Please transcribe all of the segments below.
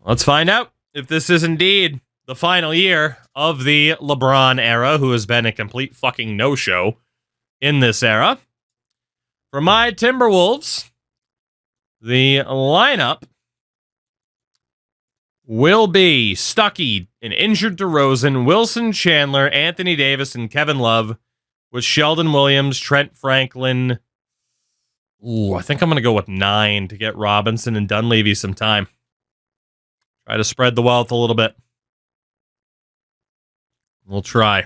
Let's find out if this is indeed the final year of the LeBron era, who has been a complete fucking no-show in this era. For my Timberwolves, the lineup will be Stuckey, an injured DeRozan, Wilson Chandler, Anthony Davis, and Kevin Love, with Sheldon Williams, Trent Franklin. Ooh, I think I'm going to go with 9 to get Robinson and Dunleavy some time. Try to spread the wealth a little bit. We'll try.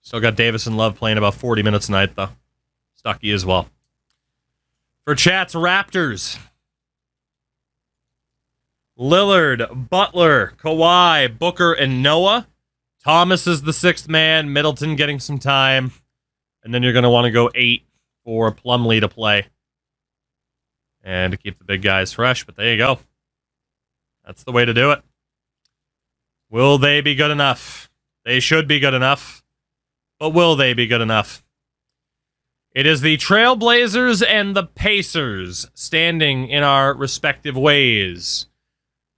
Still got Davis and Love playing about 40 minutes a night, though. Stuckey as well. For Chat's Raptors, Lillard, Butler, Kawhi, Booker, and Noah. Thomas is the 6th man. Middleton getting some time. And then you're going to want to go 8 for Plumlee to play. And to keep the big guys fresh. But there you go. That's the way to do it. Will they be good enough? They should be good enough. But will they be good enough? It is the Trailblazers and the Pacers standing in our respective ways.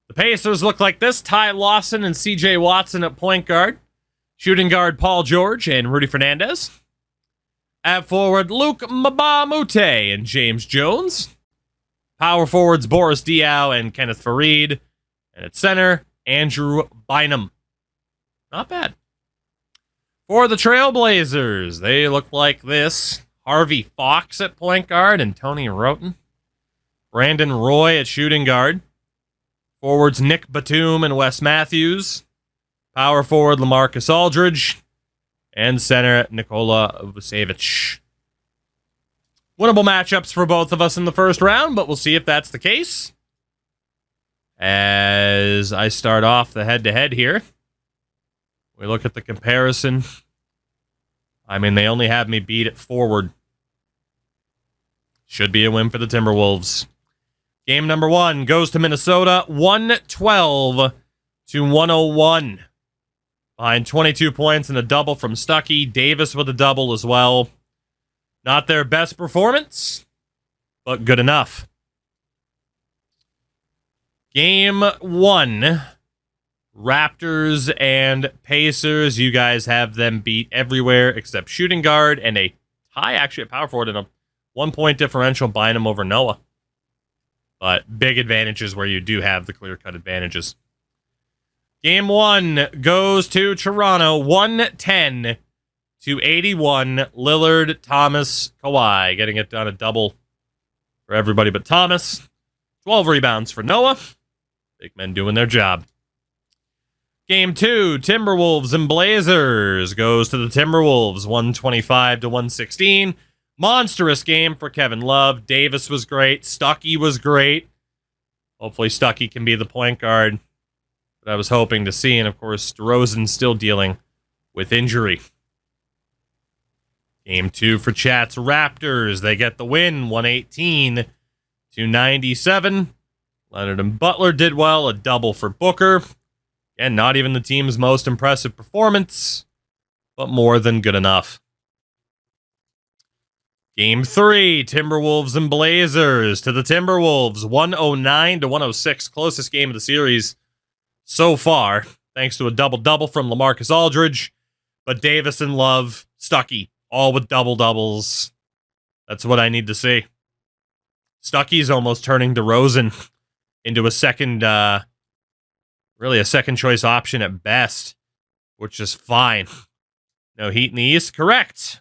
The Pacers look like this. Ty Lawson and C.J. Watson at point guard. Shooting guard Paul George and Rudy Fernandez. At forward, Luke Mbah a Moute and James Jones. Power forwards, Boris Diaw and Kenneth Faried. And at center, Andrew Bynum. Not bad. For the Trailblazers, they look like this. Harvey Fox at point guard and Tony Wroten. Brandon Roy at shooting guard. Forwards, Nick Batum and Wes Matthews. Power forward, LaMarcus Aldridge. And center, Nikola Vucevic. Winnable matchups for both of us in the first round, but we'll see if that's the case. As I start off the head-to-head here, we look at the comparison. I mean, they only have me beat at forward. Should be a win for the Timberwolves. Game number 1 goes to Minnesota, 112-101. Behind 22 points and a double from Stuckey. Davis with a double as well. Not their best performance, but good enough. Game 1, Raptors and Pacers. You guys have them beat everywhere except shooting guard and a tie actually at power forward and a 1-point differential Bynum over Noah. But big advantages where you do have the clear-cut advantages. Game 1 goes to Toronto, 110-81. Lillard, Thomas, Kawhi. Getting it done, a double for everybody but Thomas. 12 rebounds for Noah. Big men doing their job. Game 2, Timberwolves and Blazers. Goes to the Timberwolves, 125-116. Monstrous game for Kevin Love. Davis was great. Stuckey was great. Hopefully Stuckey can be the point guard that I was hoping to see. And, of course, DeRozan still dealing with injury. Game 2 for Chat's Raptors. They get the win, 118-97. Leonard and Butler did well. A double for Booker. And not even the team's most impressive performance, but more than good enough. Game 3, Timberwolves and Blazers. To the Timberwolves, 109-106. Closest game of the series so far, thanks to a double-double from LaMarcus Aldridge. But Davis and Love, Stuckey, all with double-doubles. That's what I need to see. Stuckey's almost turning DeRozan into a second choice option at best, which is fine. No Heat in the East? Correct.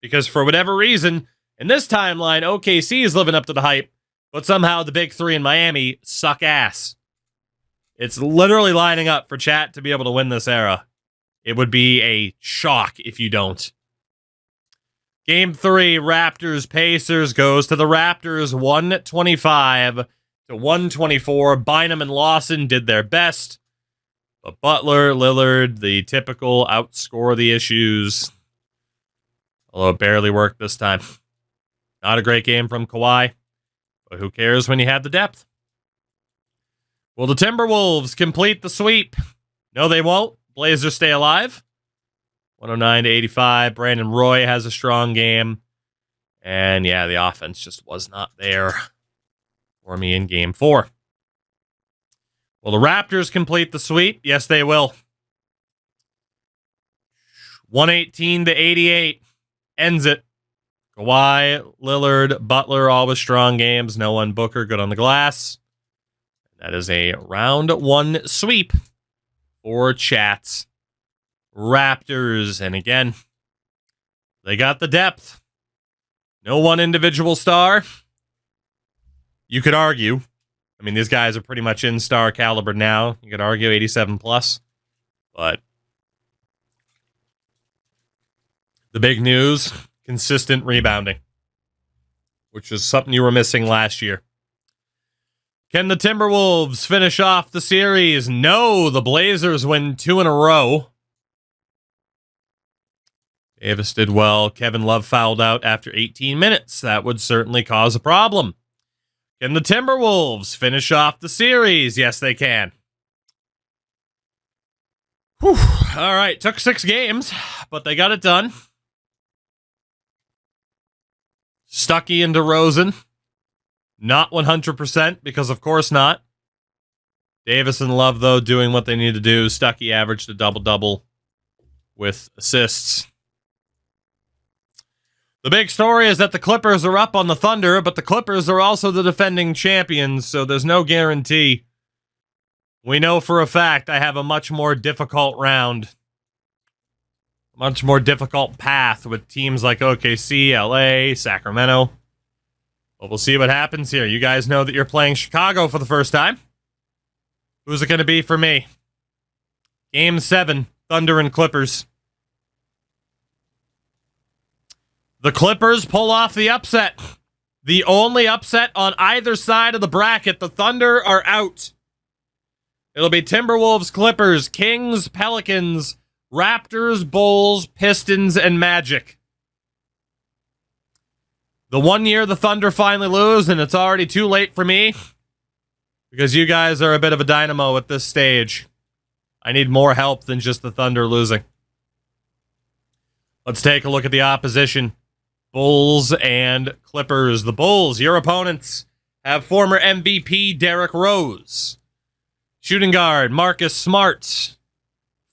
Because for whatever reason, in this timeline, OKC is living up to the hype, but somehow the big 3 in Miami suck ass. It's literally lining up for Chat to be able to win this era. It would be a shock if you don't. Game 3, Raptors-Pacers goes to the Raptors, 125-124. Bynum and Lawson did their best, but Butler, Lillard, the typical outscore the issues. Although it barely worked this time. Not a great game from Kawhi, but who cares when you have the depth? Will the Timberwolves complete the sweep? No, they won't. Blazers stay alive. 109-85. Brandon Roy has a strong game. And yeah, the offense just was not there for me in game 4. Will the Raptors complete the sweep? Yes, they will. 118-88 ends it. Kawhi, Lillard, Butler, always strong games. No one Booker, good on the glass. That is a round one sweep for Chats. Raptors, and again, they got the depth. No one individual star. You could argue. I mean, these guys are pretty much in star caliber now. You could argue 87 plus. But the big news, consistent rebounding, which is something you were missing last year. Can the Timberwolves finish off the series? No, the Blazers win 2 in a row. Davis did well. Kevin Love fouled out after 18 minutes. That would certainly cause a problem. Can the Timberwolves finish off the series? Yes, they can. Whew. All right, took 6 games, but they got it done. Stuckey and DeRozan, not 100%, because of course not. Davis and Love, though, doing what they need to do. Stuckey averaged a double-double with assists. The big story is that the Clippers are up on the Thunder, but the Clippers are also the defending champions, so there's no guarantee. We know for a fact I have a much more difficult round. Much more difficult path with teams like OKC, LA, Sacramento. But we'll see what happens here. You guys know that you're playing Chicago for the first time. Who's it going to be for me? Game 7, Thunder and Clippers. The Clippers pull off the upset. The only upset on either side of the bracket. The Thunder are out. It'll be Timberwolves, Clippers, Kings, Pelicans, Raptors, Bulls, Pistons, and Magic. The one year the Thunder finally lose, and it's already too late for me, because you guys are a bit of a dynamo at this stage. I need more help than just the Thunder losing. Let's take a look at the opposition. Bulls and Clippers. The Bulls, your opponents, have former MVP Derrick Rose. Shooting guard, Marcus Smart.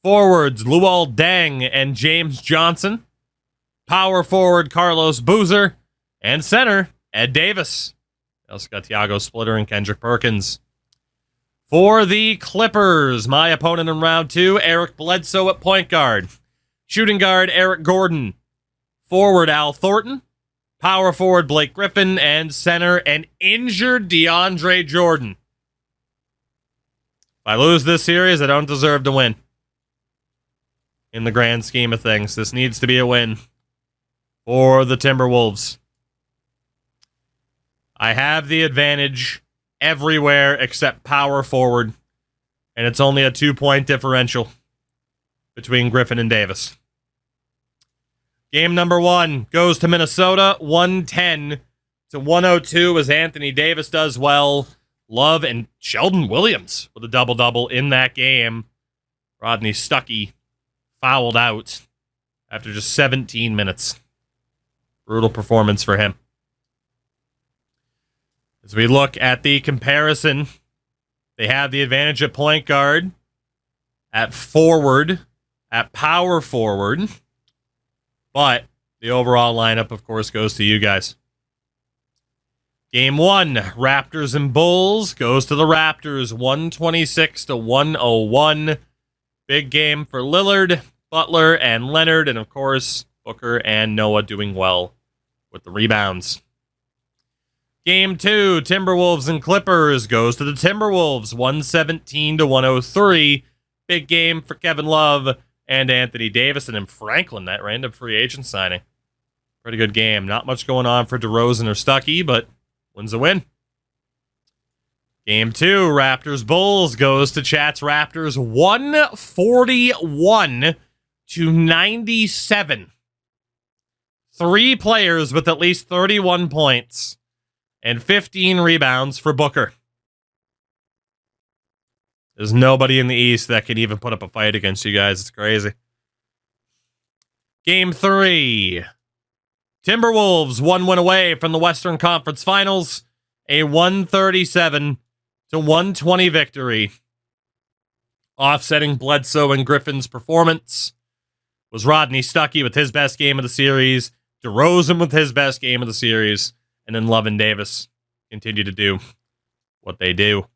Forwards, Luol Deng and James Johnson. Power forward, Carlos Boozer. And center, Ed Davis. They also got Thiago Splitter and Kendrick Perkins. For the Clippers, my opponent in round 2, Eric Bledsoe at point guard. Shooting guard, Eric Gordon. Forward, Al Thornton. Power forward, Blake Griffin. And center, an injured DeAndre Jordan. If I lose this series, I don't deserve to win. In the grand scheme of things, this needs to be a win for the Timberwolves. I have the advantage everywhere except power forward, and it's only a 2-point differential between Griffin and Davis. Game number 1 goes to Minnesota, 110-102 as Anthony Davis does well. Love and Sheldon Williams with a double-double in that game. Rodney Stuckey fouled out after just 17 minutes. Brutal performance for him. As we look at the comparison, they have the advantage at point guard, at forward, at power forward. But the overall lineup, of course, goes to you guys. Game 1, Raptors and Bulls, goes to the Raptors, 126-101. Big game for Lillard, Butler, and Leonard, and of course, Booker and Noah doing well with the rebounds. Game 2, Timberwolves and Clippers, goes to the Timberwolves, 117-103. Big game for Kevin Love and Anthony Davis, and then Franklin, that random free agent signing. Pretty good game. Not much going on for DeRozan or Stuckey, but win's a win. Game 2, Raptors-Bulls, goes to Chat's Raptors, 141-97. 3 players with at least 31 points and 15 rebounds for Booker. There's nobody in the East that can even put up a fight against you guys. It's crazy. Game 3. Timberwolves, 1 win away from the Western Conference Finals. A 137-120 victory Offsetting Bledsoe and Griffin's performance was Rodney Stuckey with his best game of the series, DeRozan with his best game of the series, and then Love and Davis continue to do what they do.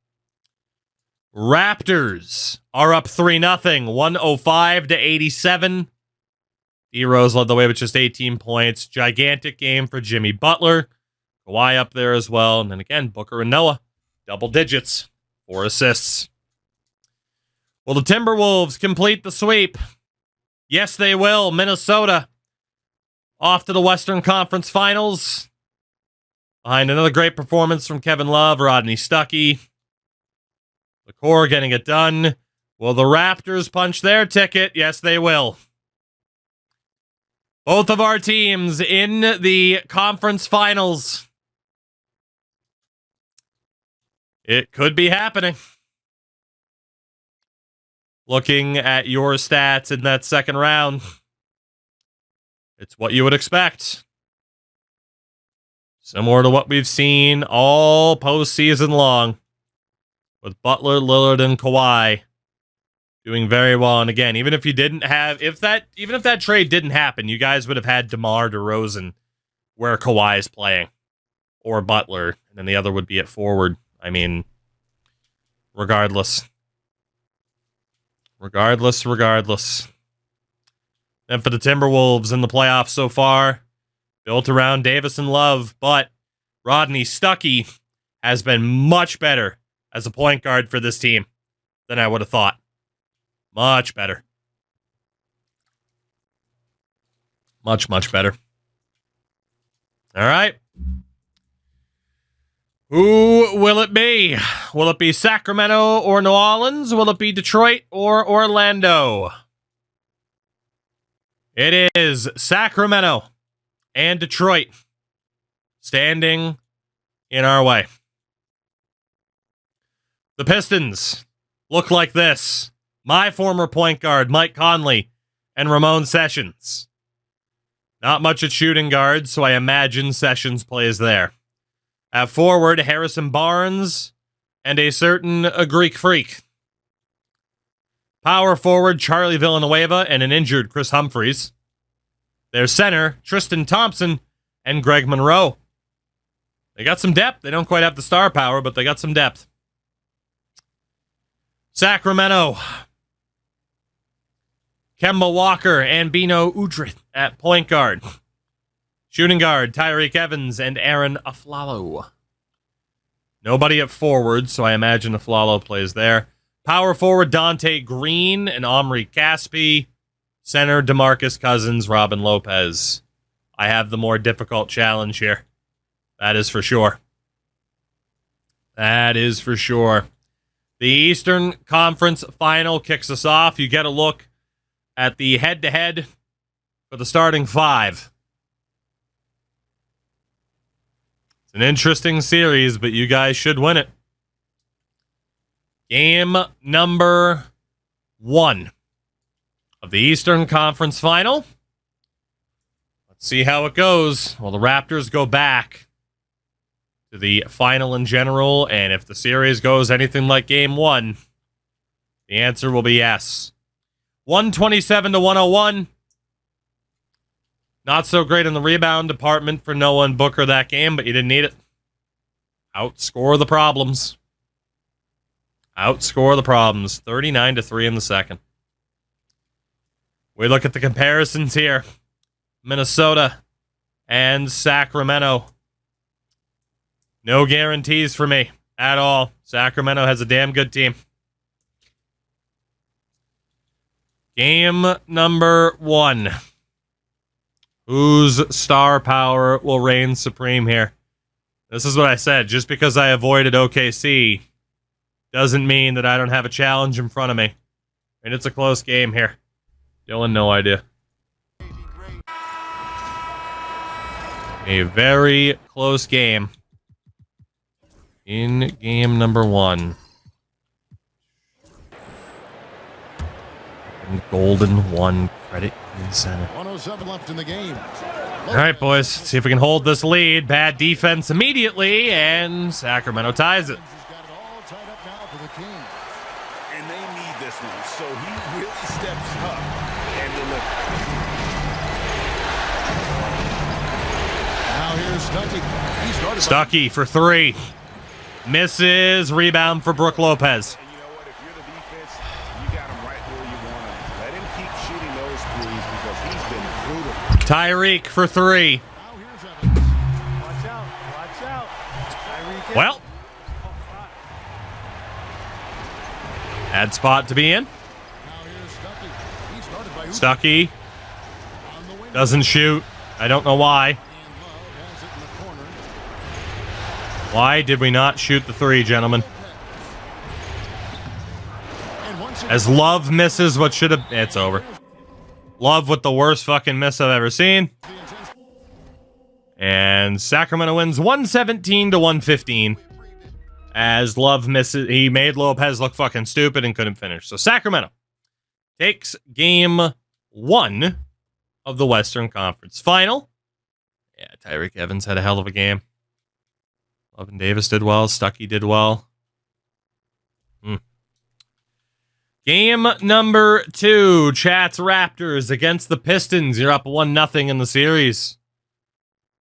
Raptors are up 3-0, 105-87. D-Rose led the way with just 18 points. Gigantic game for Jimmy Butler. Kawhi up there as well. And then again, Booker and Noah, double digits, 4 assists. Will the Timberwolves complete the sweep? Yes, they will. Minnesota off to the Western Conference Finals. Behind another great performance from Kevin Love, Rodney Stuckey. The core getting it done. Will the Raptors punch their ticket? Yes, they will. Both of our teams in the conference finals. It could be happening. Looking at your stats in that second round, it's what you would expect. Similar to what we've seen all postseason long, with Butler, Lillard, and Kawhi doing very well. And again, even if you didn't have, even if that trade didn't happen, you guys would have had DeMar DeRozan where Kawhi is playing, or Butler, and then the other would be at forward. I mean, regardless. And for the Timberwolves in the playoffs so far, built around Davis and Love, but Rodney Stuckey has been much better as a point guard for this team than I would have thought. Much better. Much better. All right. Who will it be? Will it be Sacramento or New Orleans? Will it be Detroit or Orlando? It is Sacramento and Detroit standing in our way. The Pistons look like this. My former point guard, Mike Conley, and Ramon Sessions. Not much at shooting guard, so I imagine Sessions plays there. At forward, Harrison Barnes and a certain Greek freak. Power forward, Charlie Villanueva and an injured Chris Humphries. Their center, Tristan Thompson and Greg Monroe. They got some depth. They don't quite have the star power, but they got some depth. Sacramento. Kemba Walker and Bino Udrih at point guard. Shooting guard, Tyreek Evans and Aaron Aflalo. Nobody at forward, so I imagine Aflalo plays there. Power forward, Dante Green and Omri Caspi. Center, DeMarcus Cousins, Robin Lopez. I have the more difficult challenge here. That is for sure. The Eastern Conference Final kicks us off. You get a look at the head-to-head for the starting five. It's an interesting series, but you guys should win it. Game number 1 of the Eastern Conference Final. Let's see how it goes. Well, the Raptors go back to the final in general, and if the series goes anything like Game 1, the answer will be yes. 127-101. Not so great in the rebound department for Noah and Booker that game, but you didn't need it. Outscore the problems. 39-3 in the second. We look at the comparisons here. Minnesota and Sacramento. No guarantees for me at all. Sacramento has a damn good team. Game number 1. Whose star power will reign supreme here? This is what I said. Just because I avoided OKC doesn't mean that I don't have a challenge in front of me. And it's a close game here. Dylan, no idea. A very close game. In game number 1. And Golden 1 credit center. 107 left in the game. All right, boys. Let's see if we can hold this lead. Bad defense immediately, and Sacramento ties it. And they need this one, so he really steps up and delivers. Now here's Stuckey. Stuckey for three. Misses. Rebound for Brook Lopez. And you know what? If you're the defense, you got him right where you want him. Let him keep shooting those threes because he's been brutal. Tyreek for three. Now here's Evans. Watch out. Watch out. Tyreek. Well, bad spot to be in. Now here's Stuckey. He started by Stuckey on the wing. doesn't shoot. I don't know why. And Love has it in the corner. Why did we not shoot the three, gentlemen? And once As Love misses what should have... It's over. Love with the worst fucking miss I've ever seen. And Sacramento wins 117-115. As Love misses... He made Lopez look fucking stupid and couldn't finish. So Sacramento takes game 1 of the Western Conference Final. Yeah, Tyreek Evans had a hell of a game. Love and Davis did well. Stuckey did well. Game number 2. Chats Raptors against the Pistons. You're up 1-0 in the series.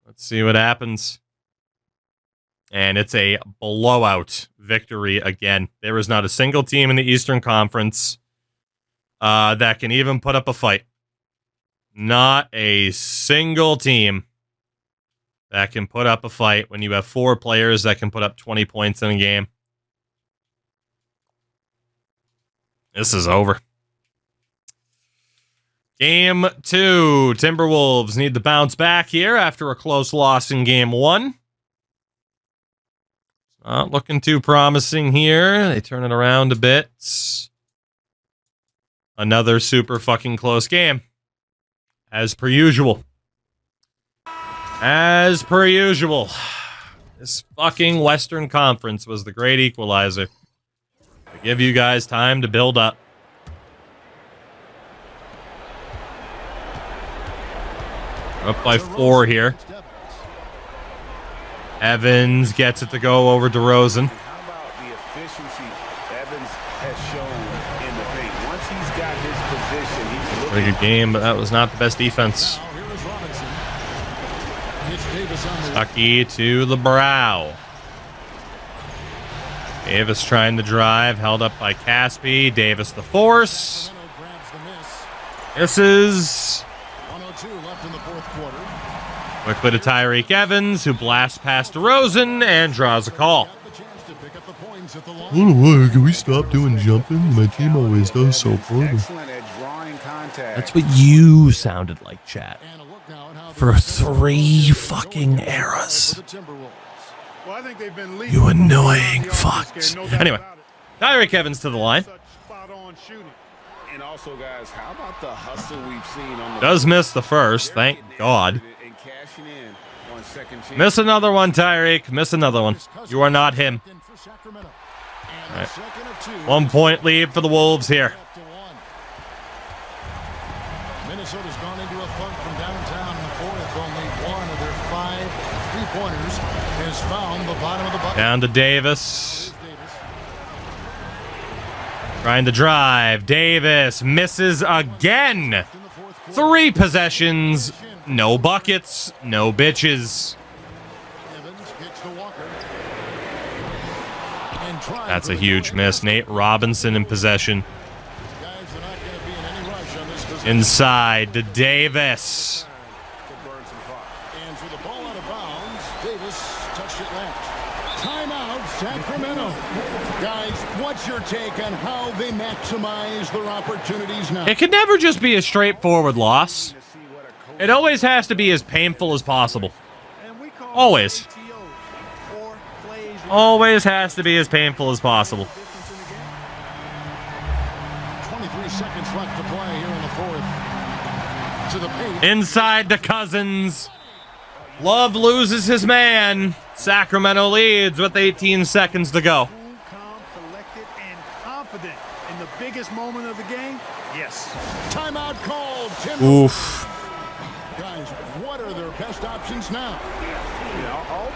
Let's see what happens. And it's a blowout victory again. There is not a single team in the Eastern Conference that can even put up a fight. Not a single team that can put up a fight when you have 4 players that can put up 20 points in a game. This is over. Game 2. Timberwolves need to bounce back here after a close loss in game 1. Not looking too promising here. They turn it around a bit. Another super fucking close game. As per usual. As per usual. This fucking Western Conference was the great equalizer. To give you guys time to build up. Up by 4 here. Evans gets it to go over DeRozan. How about the efficiency Evans has shown in the paint? Once he's got his position, he's looking... Pretty good game, but that was not the best defense. Now here is Robinson. It's Davis on the Stuckey to the brow. Davis trying to drive, held up by Caspi. Davis the force. Sacramento grabs the miss. This is 102 left in the fourth quarter. quickly to Tyreek Evans, who blasts past DeRozan and draws a call. Got the chance to pick up the points at the I line. don't know why. Can we stop doing jumping? My team always does so poorly. excellent at drawing contact. That's what you sounded like, chat. And a look now at how For the 3 fucking eras. for the Timberwolves. Well, I think they've been leading You from annoying the offense fucks. game, no doubt Anyway, about it. Tyreek Evans to the line. Such spot-on shooting. And also, guys, how about the hustle we've seen on the... Does miss the first, thank God. And cashing in on second chance. Miss another one, Tyreek. Miss another one. You are not him. For Sacramento. And Right. a second of 2. 1 point lead for the Wolves here. Up to 1. Minnesota's gone into a funk from downtown in the fourth. Only one of their 5 3-pointers has found the bottom of the bucket. Down to Davis. Here's Davis. Trying to drive. Davis misses again. In the fourth quarter, 3 possessions. No buckets. No bitches. Evans kicks to Walker. And tries That's for a the huge point. miss. Nate Robinson in possession. Guys are not going to be in any rush on this possession. Inside to Davis. To burn some clock. And for the ball out of bounds, Davis touched it left. Timeout, Sacramento. Guys, what's your take on how they maximize their opportunities now? It can never just be a straightforward loss. To see what a coach... It always has to be as painful as possible. And we call Always. ATO, or plays Always has to be as painful as possible. difference in the game. 23 seconds left to play here in the fourth. To the paint. Inside to Cousins. Love loses his man. Sacramento leads with 18 seconds to go. Cool, calm, collected, and confident in the biggest moment of the game. Yes. Timeout called. Timberwolves. Oof. Guys, what are their best options now?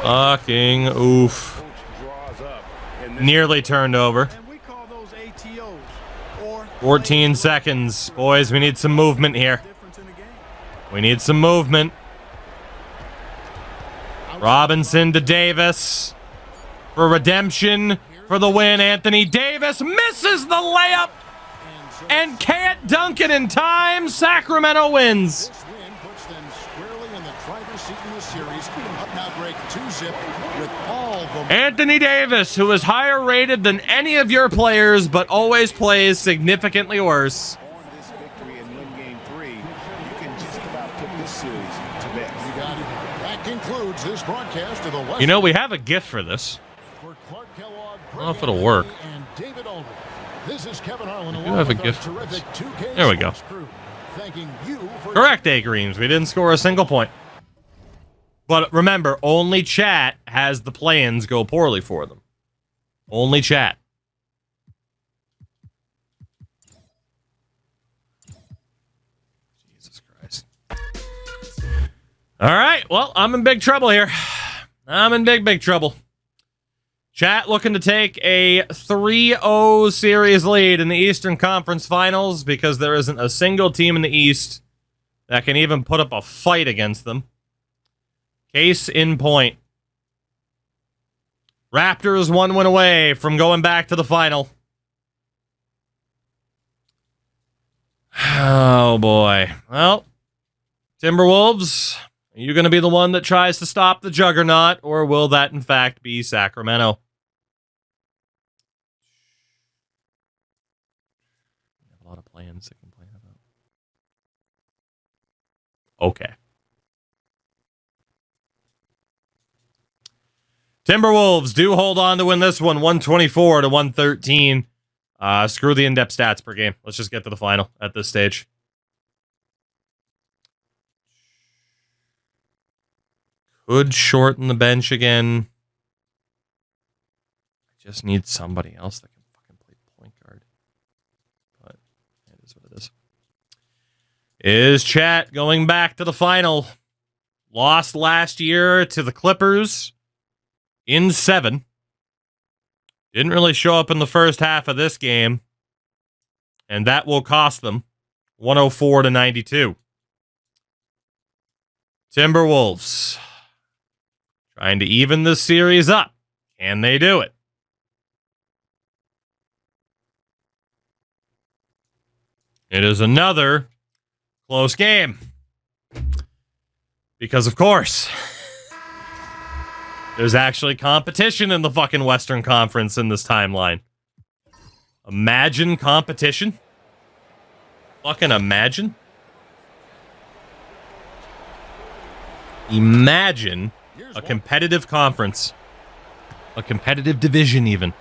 Fucking oof. Coach draws up. And this Nearly turned over. And we call those ATOs. 14 seconds. Boys, we need some movement here. We need some movement. Robinson to Davis for redemption for the win. Anthony Davis misses the layup and can't dunk it in time. Sacramento wins. This win puts them squarely in the driver's seat in the series. Up now break 2-zip with all the... Anthony Davis, who is higher rated than any of your players, but always plays significantly worse. On this victory and win game 3, you can just about put this series to bed. You got it. That concludes this broadcast of the West. You know, we have a gift for this. For Clark Kellogg, I don't know if it'll work. and David Aldridge. This is Kevin Harlan. We do have a gift for this. There we go. Thanking you for Correct, A-Greens. We didn't score a single point. But remember, only chat has the plans go poorly for them. Only chat. Jesus Christ. All right, well, I'm in big trouble here. I'm in big trouble. Chat looking to take a 3-0 series lead in the Eastern Conference Finals because there isn't a single team in the East that can even put up a fight against them. Case in point. Raptors 1 win away from going back to the final. Oh, boy. Well, Timberwolves, are you going to be the one that tries to stop the juggernaut, or will that, in fact, be Sacramento? We have a lot of plans to complain about. Okay. Timberwolves do hold on to win this one, 124-113. Screw the in-depth stats per game. Let's just get to the final at this stage. Could shorten the bench again. I just need somebody else that can fucking play point guard. But it is what it is. Is chat going back to the final? Lost last year to the Clippers in 7. Didn't really show up in the first half of this game. And that will cost them 104-92. Timberwolves trying to even this series up. Can they do it? It is another close game. Because, of course, there's actually competition in the fucking Western Conference in this timeline. Imagine competition. Fucking imagine. Imagine a competitive conference. A competitive division, even.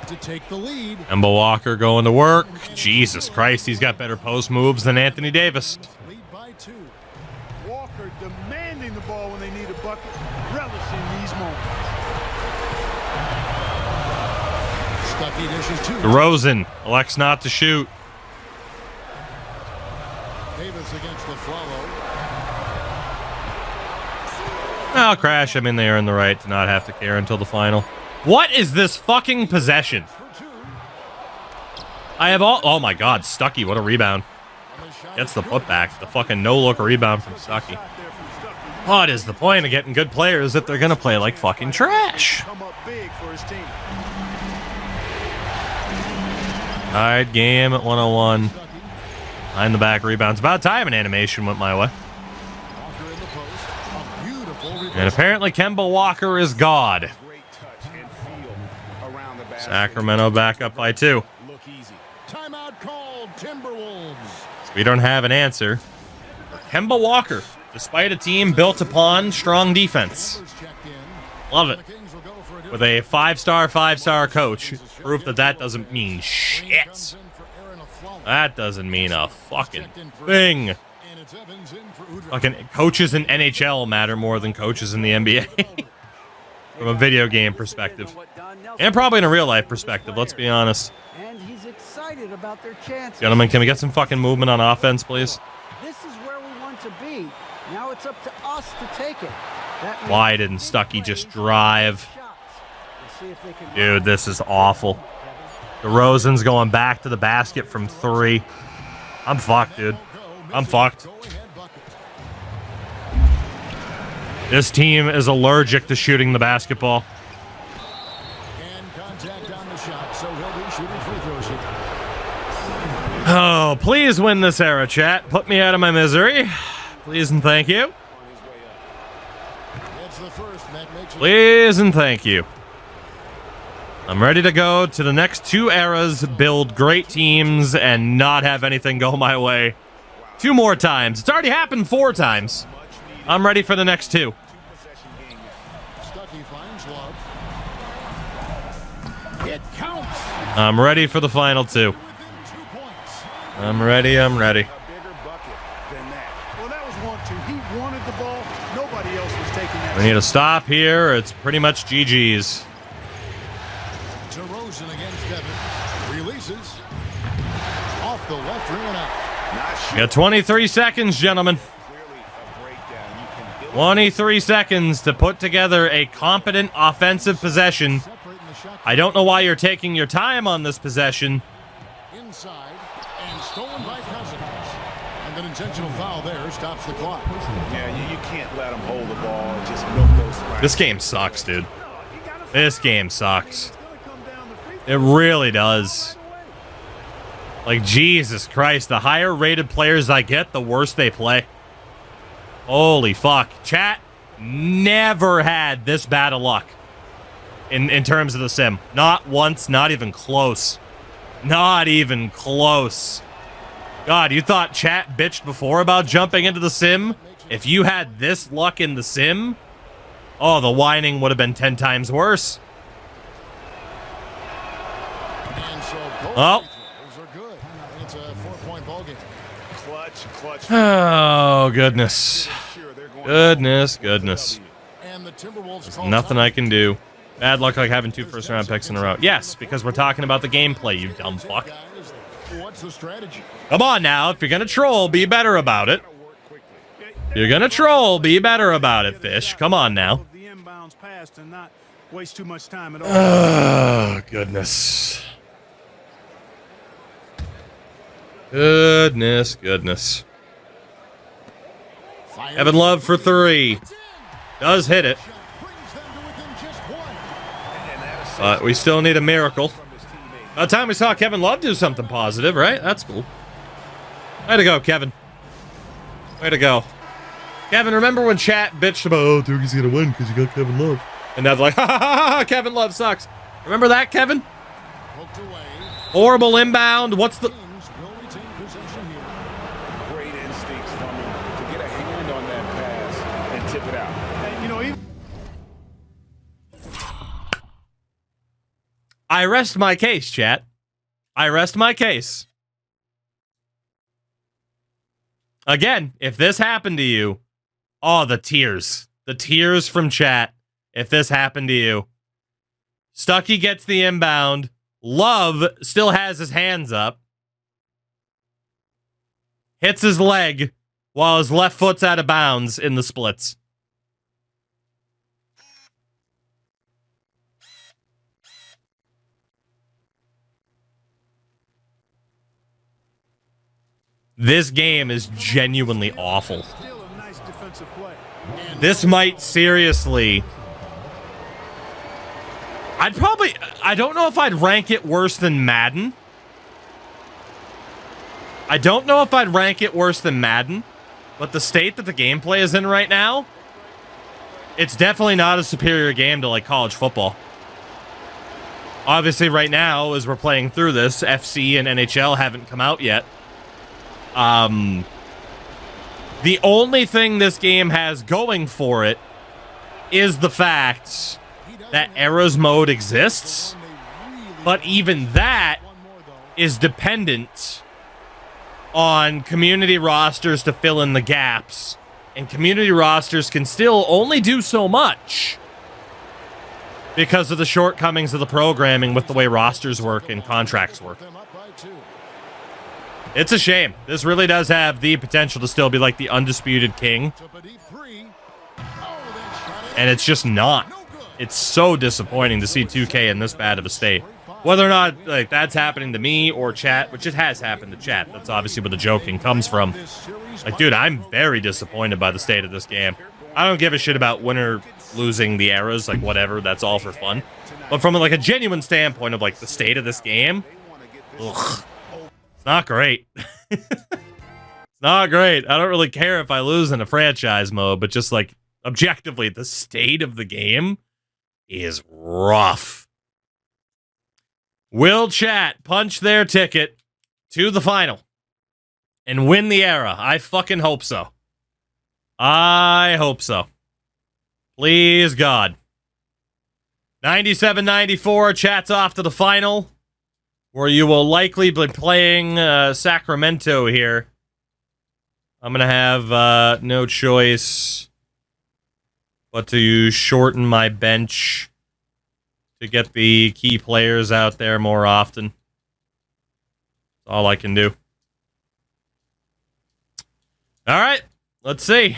to take the lead. Kemba Walker going to work. Jesus Christ, he's got better post moves than Anthony Davis. Lead by 2. Walker demanding the ball when they need a bucket, relishing these moments. Stuckey dishes 2. DeRozan elects not to shoot. Davis against the follow. I'll crash. I mean, they earn the right to not have to care until the final. What is this fucking possession? I have all... Oh, my God. Stuckey, what a rebound. Gets the putback. The fucking no-look rebound from Stuckey. What is the point of getting good players if they're going to play like fucking trash? Come up big for his team. Tied game at 101. Behind the back rebounds. About time an animation went my way. Walker in the post. A beautiful reverse. And apparently Kemba Walker is God. Great touch and feel around the basket. Sacramento back up by 2. Look easy. Timeout called, Timberwolves. We don't have an answer for Kemba Walker, despite a team built upon strong defense. Numbers checked in. Love it. The Kings will go for a With a 5-star coach, proof that that doesn't mean shit. That doesn't mean a fucking thing. And it's Evans in for Udrih. Fucking coaches in NHL matter more than coaches in the NBA. From a video game perspective. And probably in a real life perspective, let's be honest. And he's excited about their chances. Gentlemen, can we get some fucking movement on offense, please? This is where we want to be. Now it's up to us to take it. That means Why didn't Stuckey just drive? shots. We'll see if they can Dude, this is awful. DeRozan's going back to the basket from 3. I'm fucked, dude. I'm fucked. This team is allergic to shooting the basketball. And contact on the shot, so he'll be shooting free throws here. Oh, please win this era, chat. Put me out of my misery. Please and thank you. It's the first, and that makes it Please and thank you. I'm ready to go to the next 2 eras, build great teams, and not have anything go my way 2 more times. It's already happened 4 times. I'm ready for the next 2. Stuckey finds Love. It counts. I'm ready for the final 2. Within 2 points. I'm ready. I'm ready. A bigger bucket than that. Well, that was 1-2. He wanted the ball. Nobody else was taking that. We need to stop here. It's pretty much GG's. DeRozan against Evans. Releases. Off the left rim and out. Not We sure. got 23 seconds, gentlemen. Clearly a breakdown. You can 23 seconds to put together a competent offensive possession. Separating the shot I don't know why you're taking your time on this possession. inside and stolen by Cousins. And an intentional foul there stops the clock. Yeah, you can't let them hold the ball and just milk those rounds. This game sucks, dude. This game sucks. It's gonna come down to free It really does. Like, Jesus Christ, the higher rated players I get, the worse they play. Holy fuck. Chat never had this bad of luck in terms of the sim. Not once, not even close. Not even close. God, you thought chat bitched before about jumping into the sim? If you had this luck in the sim, oh, the whining would have been 10 times worse. And so both Oh. free throws are good. And it's a 4-point ball game. Clutch. Oh, goodness. Sure, they're going Goodness. And the Timberwolves There's call nothing time. I can do. Bad luck like having 2 first-round picks in a row. Yes, because we're talking about the gameplay, you dumb fuck. Guys, what's the strategy? Come on now, if you're gonna troll, be better about it. If you're gonna troll, be better about it, Fish. Come on now. The inbounds pass and not waste too much time at all. Oh, goodness. Goodness. Fires Evan Love for 3. Does hit it, brings them to within just 1. but we still need a miracle. By the time we saw Kevin Love do something positive, right? That's cool. Way to go, Kevin. Way to go. Kevin, remember when chat bitched about, Oh, Doogie's gonna win because you got Kevin Love. and that's like, ha ha ha ha, Kevin Love sucks. Remember that, Kevin? Poked away. Horrible inbound. What's the... Kings will retain possession here. great instincts from him to get a hand on that pass and tip it out. And, you know, even I rest my case, chat. I rest my case. Again, if this happened to you, oh, the tears. The tears from chat if this happened to you. Stuckey gets the inbound. Love still has his hands up. Hits his leg while his left foot's out of bounds in the splits. This game is genuinely awful. still a nice defensive play. This might seriously... I don't know if I'd rank it worse than Madden. I don't know if I'd rank it worse than Madden, but the state that the gameplay is in right now, it's definitely not a superior game to, like, college football. Obviously, right now, as we're playing through this, FC and NHL haven't come out yet. The only thing this game has going for it is the fact that Eras mode exists, but even that is dependent on community rosters to fill in the gaps, and community rosters can still only do so much because of the shortcomings of the programming with the way rosters work and contracts work. Them up by 2. It's a shame. This really does have the potential to still be like the undisputed king, To a deep 3. Oh, that shot and it's just not. no good. It's so disappointing to see 2K in this bad of a state. Great buy Whether or not like that's happening to me or chat, which it has happened to chat. That's obviously where the joking comes from. Like, dude, I'm very disappointed by the state of this game. I don't give a shit about winner losing the eras, like whatever, that's all for fun. But from like a genuine standpoint of like the state of this game, ugh, it's not great. It's not great. I don't really care if I lose in a franchise mode, but just like objectively, the state of the game is rough. Will chat punch their ticket to the final and win the era? I fucking hope so. I hope so. Please, God. 97-94, chat's off to the final, where you will likely be playing Sacramento here. I'm going to have no choice but to shorten my bench to get the key players out there more often. That's all I can do. All right, let's see.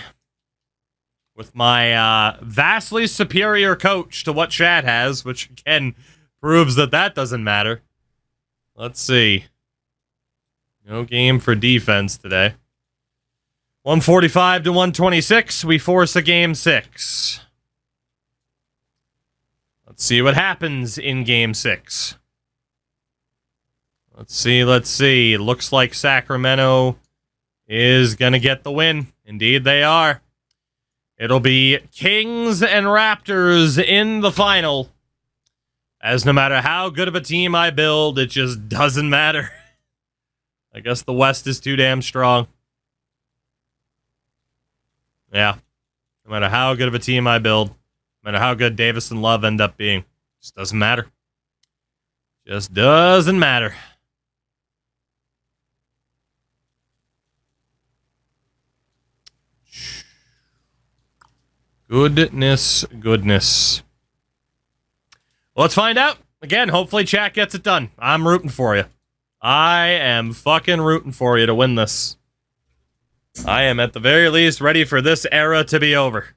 With my vastly superior coach to what chat has, which again proves that that doesn't matter. Let's see. No game for defense today. 145 to 126. We force a game 6. Let's see what happens in game 6. Let's see. Looks like Sacramento is going to get the win. Indeed, they are. It'll be Kings and Raptors in the final. As no matter how good of a team I build, it just doesn't matter. I guess the West is too damn strong. Yeah. No matter how good of a team I build, no matter how good Davis and Love end up being, just doesn't matter. Just doesn't matter. Goodness. Well, let's find out. Again, hopefully chat gets it done. I'm rooting for you. I am fucking rooting for you to win this. I am at the very least ready for this era to be over.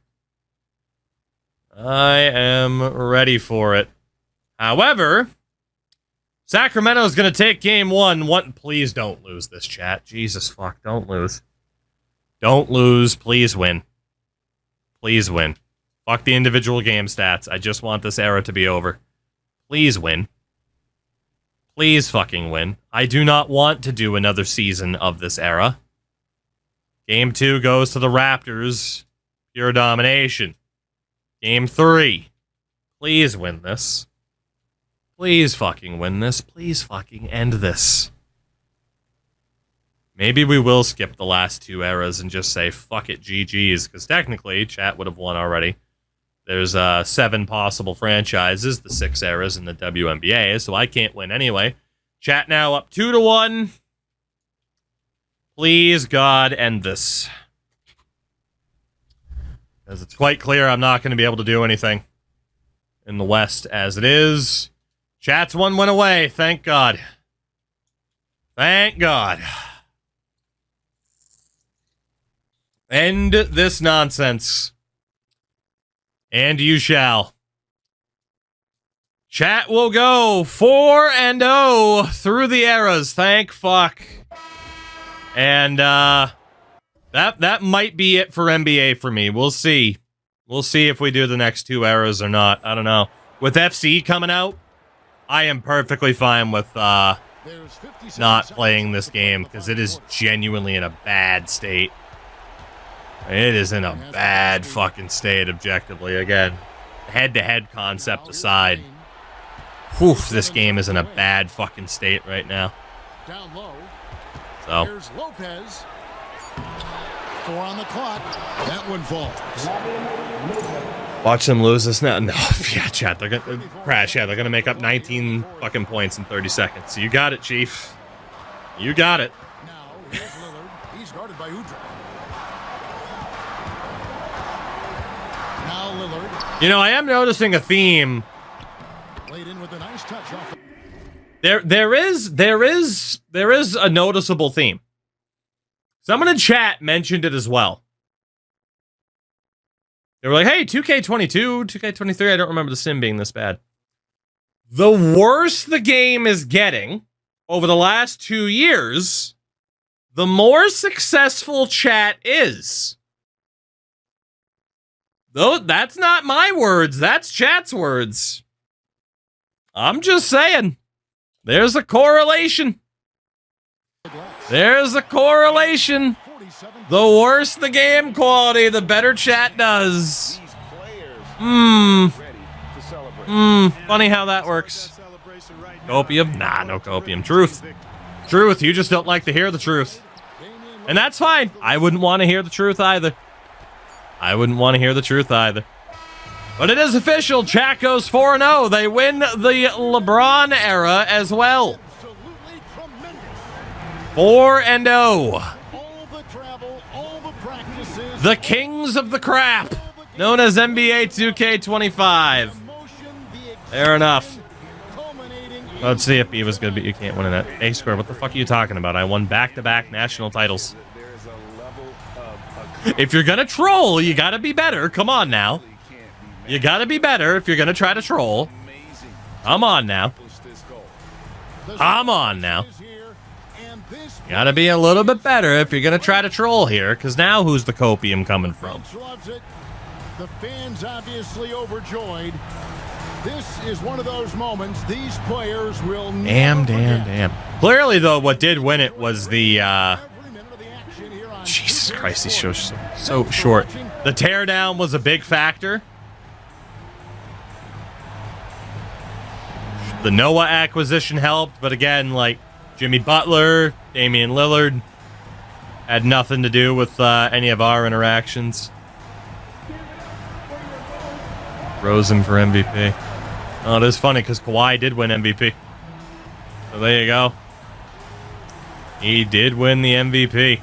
I am ready for it. However, Sacramento is going to take game 1. Please don't lose this, chat. Jesus fuck, don't lose. Don't lose. Please win. Please win. Fuck the individual game stats. I just want this era to be over. Please win. Please fucking win. I do not want to do another season of this era. Game 2 goes to the Raptors. Pure domination. Game 3. Please win this. Please fucking win this. Please fucking end this. Maybe we will skip the last 2 eras and just say, fuck it, GG's, because technically, chat would have won already. There's 7 possible franchises, the 6 eras in the WNBA, so I can't win anyway. Chat now up 2-1. Please, God, end this. Because it's quite clear I'm not going to be able to do anything in the West as it is. Chat's 1 win away, thank God. Thank God. End this nonsense. And you shall. Chat will go 4-0 through the eras. Thank fuck. And that might be it for NBA for me. We'll see. We'll see if we do the next 2 eras or not. I don't know. With FC coming out, I am perfectly fine with not playing this game because it is genuinely in a bad state. It is in a bad fucking state, objectively. Again, head-to-head concept aside. Whew, this game is in a bad fucking state right now. Down low. So. Here's Lopez. 4 on the clock. That one falls. Watch them lose this now. No, yeah, chat. They're gonna crash. Yeah, they're gonna make up 19 fucking points in 30 seconds. You got it, Chief. You got it. Now, here's Lillard. He's guarded by Udrih. Now Lillard. You know, I am noticing a theme. Played in with a nice touch off. There is a noticeable theme. Someone in chat mentioned it as well. They were like, hey, 2K22, 2K23, I don't remember the sim being this bad. The worse the game is getting over the last 2 years, the more successful chat is. Though that's not my words, that's chat's words. I'm just saying. There's a correlation. There's a correlation. The worse the game quality, the better chat does. Funny how that works. Copium? Nah, no copium. Truth. Truth, you just don't like to hear the truth. And that's fine. I wouldn't want to hear the truth either. I wouldn't want to hear the truth either. But it is official. Chat goes 4-0. They win the LeBron era as well. 4-0. The Kings of the Crap, known as NBA 2K25. Fair enough. Let's see if he was good, but you can't win in that. A-square, what the fuck are you talking about? I won back-to-back national titles. If you're gonna troll, you gotta be better. Come on now. You gotta be better if you're gonna try to troll. Come on now. Come on now. Gotta be a little bit better if you're gonna try to troll here, because now who's the copium coming from? The fans obviously overjoyed. This is one of those moments these players will never forget. Damn. Clearly, though, what did win it was the, Jesus Christ, these shows are so short. The teardown was a big factor. The Noah acquisition helped, but again, like, Jimmy Butler, Damian Lillard had nothing to do with any of our interactions. Rosen for MVP. Oh, it is funny because Kawhi did win MVP. So there you go. He did win the MVP.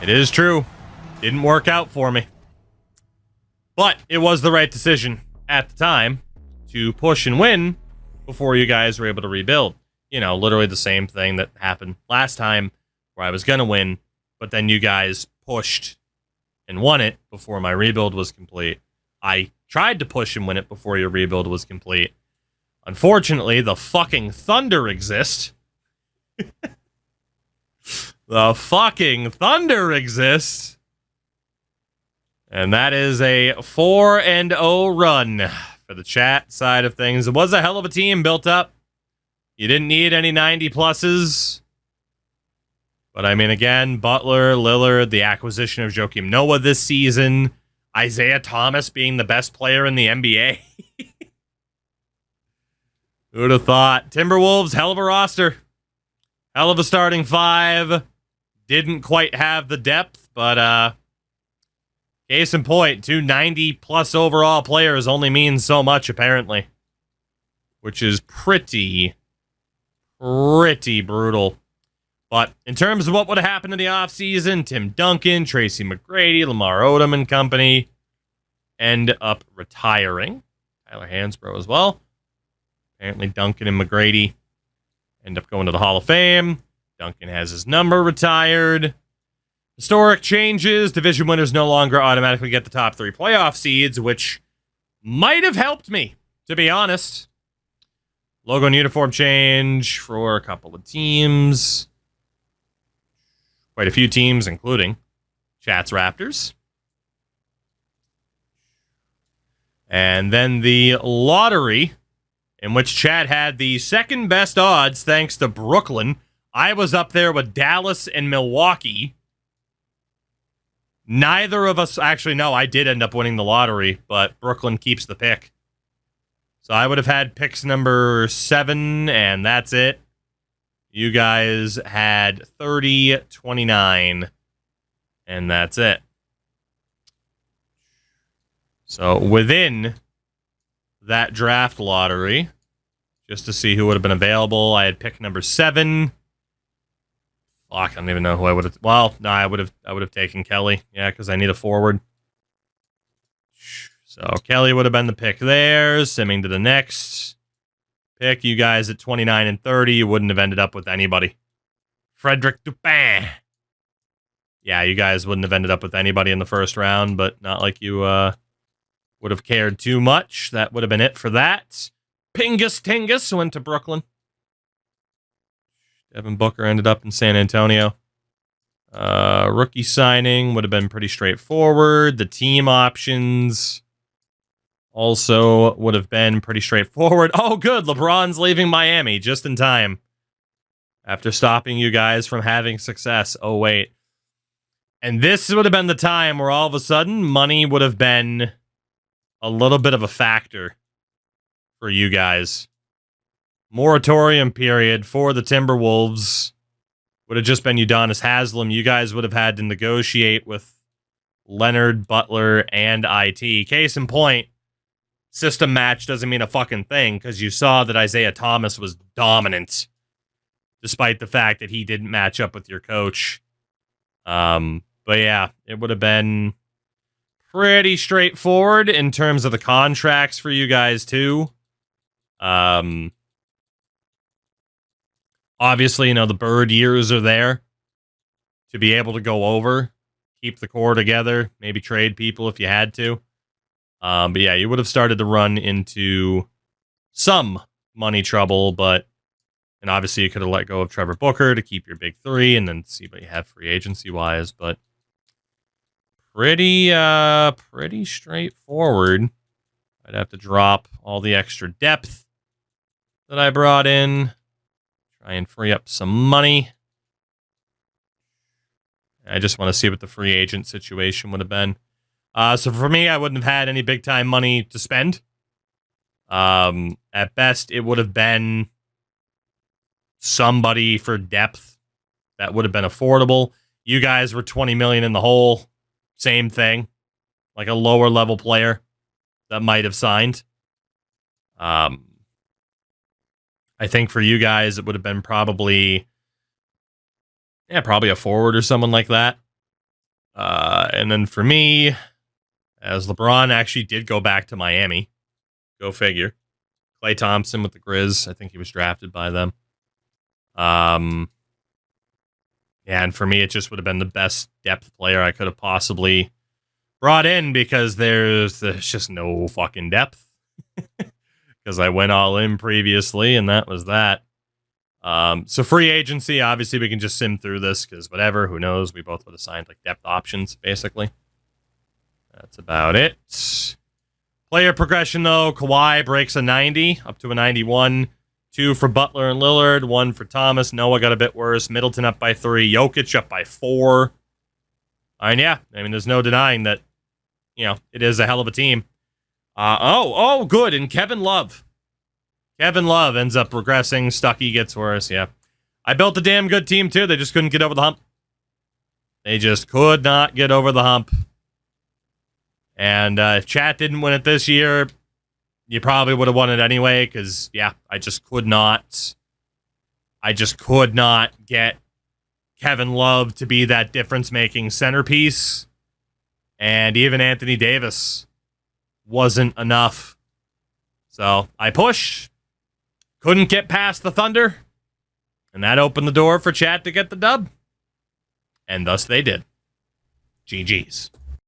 It is true. Didn't work out for me. But it was the right decision at the time to push and win before you guys were able to rebuild. You know, literally the same thing that happened last time where I was going to win, but then you guys pushed and won it before my rebuild was complete. I tried to push and win it before your rebuild was complete. Unfortunately, the fucking Thunder exist. The fucking Thunder exists. And that is a 4-0 run for the chat side of things. It was a hell of a team built up. You didn't need any 90 pluses. But I mean, again, Butler, Lillard, the acquisition of Joakim Noah this season, Isaiah Thomas being the best player in the NBA. Who'd have thought? Timberwolves, hell of a roster. Hell of a starting five. Didn't quite have the depth, but case in point, 2 90-plus overall players only means so much, apparently. Which is pretty brutal. But in terms of what would have happened in the offseason, Tim Duncan, Tracy McGrady, Lamar Odom and company end up retiring. Tyler Hansbrough as well. Apparently Duncan and McGrady end up going to the Hall of Fame. Duncan has his number retired. Historic changes. Division winners no longer automatically get the top 3 playoff seeds, which might have helped me, to be honest. Logo and uniform change for a couple of teams. Quite a few teams, including Chat's Raptors. And then the lottery, in which Chat had the second best odds thanks to Brooklyn. I was up there with Dallas and Milwaukee. Neither of us, actually, no, I did end up winning the lottery, but Brooklyn keeps the pick. So I would have had picks number 7, and that's it. You guys had 30, 29, and that's it. So within that draft lottery, just to see who would have been available, I had pick number 7. Fuck, I don't even know who I would have. Well, no, I would have taken Kelly. Yeah, because I need a forward. So Kelly would have been the pick there. Simming to the next pick. You guys at 29 and 30, you wouldn't have ended up with anybody. Frederick Dupin. Yeah, you guys wouldn't have ended up with anybody in the first round, but not like you would would have cared too much. That would have been it for that. Pingus Tingus went to Brooklyn. Devin Booker ended up in San Antonio. Rookie signing would have been pretty straightforward. The team options also would have been pretty straightforward. Oh, good. LeBron's leaving Miami just in time after stopping you guys from having success. Oh, wait. And this would have been the time where all of a sudden money would have been a little bit of a factor for you guys. Moratorium period for the Timberwolves would have just been Udonis Haslem. You guys would have had to negotiate with Leonard, Butler, and IT. Case in point, system match doesn't mean a fucking thing because you saw that Isaiah Thomas was dominant despite the fact that he didn't match up with your coach. But yeah, it would have been pretty straightforward in terms of the contracts for you guys too. Obviously, the Bird years are there to be able to go over, keep the core together, maybe trade people if you had to. But yeah, you would have started to run into some money trouble, and obviously you could have let go of Trevor Booker to keep your big three and then see what you have free agency wise, but pretty straightforward. I'd have to drop all the extra depth that I brought in. Try and free up some money. I just want to see what the free agent situation would have been. So for me, I wouldn't have had any big time money to spend. At best, it would have been somebody for depth that would have been affordable. You guys were 20 million in the hole. Same thing. Like a lower level player that might have signed. I think for you guys, it would have been probably a forward or someone like that. And then for me, as LeBron actually did go back to Miami, go figure. Klay Thompson with the Grizz, I think he was drafted by them. Yeah, and for me, it just would have been the best depth player I could have possibly brought in because there's just no fucking depth. Because I went all in previously, and that was that. So free agency, obviously we can just sim through this because whatever, who knows? We both would have signed like depth options, basically. That's about it. Player progression, though. Kawhi breaks a 90, up to a 91. 2 for Butler and Lillard, 1 for Thomas. Noah got a bit worse. Middleton up by 3. Jokic up by 4. And yeah, there's no denying that, it is a hell of a team. Good. And Kevin Love. Kevin Love ends up regressing. Stuckey gets worse. Yeah. I built a damn good team, too. They just couldn't get over the hump. They just could not get over the hump. And if Chat didn't win it this year, you probably would have won it anyway, because, yeah, I just could not get Kevin Love to be that difference-making centerpiece. And even Anthony Davis wasn't enough. So I pushed. Couldn't get past the Thunder. And that opened the door for Chat to get the dub. And thus they did. GG's.